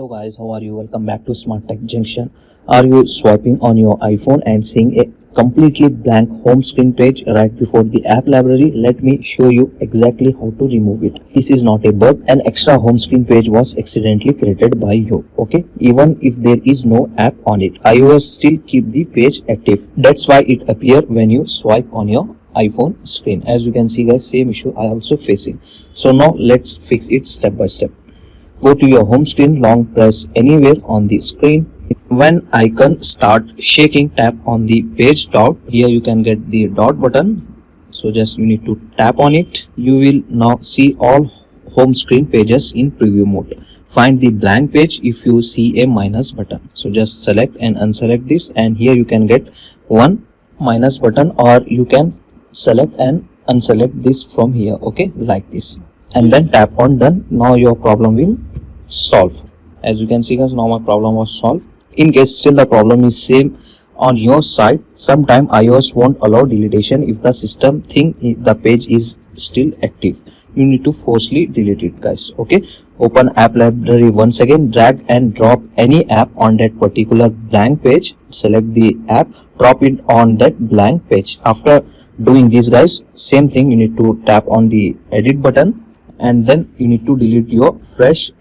Guys, how are you? Welcome back to Smart Tech Junction. Are you swiping on your iPhone and seeing a completely blank home screen page right before the app library? Let me show you exactly how to remove it. This is not a bug. An extra home screen page was accidentally created by you. Okay, even if there is no app on it, iOS still keep the page active. That's why it appears when you swipe on your iPhone screen. As you can see guys, same issue I also facing. So now let's fix it step by step. Go to your home screen, long press anywhere on the screen. When icon start shaking, tap on the page dot. Here you can get the dot button. So just you need to tap on it. You will now see all home screen pages in preview mode. Find the blank page if you see a minus button. So just select and unselect this, and here you can get one minus button, or you can select and unselect this from here. Okay, like this, and then tap on done. Now your problem will solve. As you can see guys, now my problem was solved. In case still the problem is same on your side, sometime iOS won't allow deletion if the system think the page is still active. You need to forcefully delete it guys. Okay, open app library once again, drag and drop any app on that particular blank page. Select the app, drop it on that blank page. After doing this guys, same thing, you need to tap on the edit button, and then you need to delete your fresh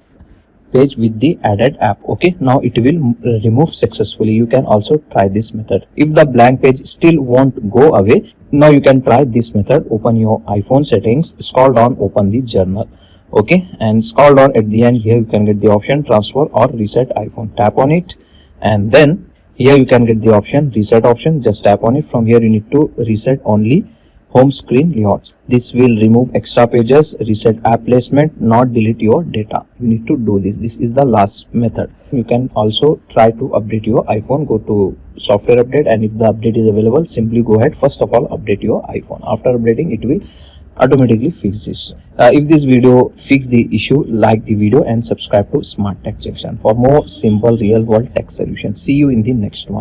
page with the added app. Okay, now it will remove successfully. You can also try this method. If the blank page still won't go away, now you can try this method. Open your iPhone settings, scroll down, open the journal. Okay, and scroll down at the end. Here you can get the option transfer or reset iPhone. Tap on it, and then here you can get the option reset option. Just tap on it. From here you need to reset only home screen layouts. This will remove extra pages, reset app placement, not delete your data. You need to do this. This is the last method. You can also try to update your iPhone. Go to software update, and if the update is available, simply go ahead, first of all update your iPhone. After updating, it will automatically fix this. If this video fix the issue, like the video and subscribe to Smart Tech Junction for more simple real world tech solutions. See you in the next one.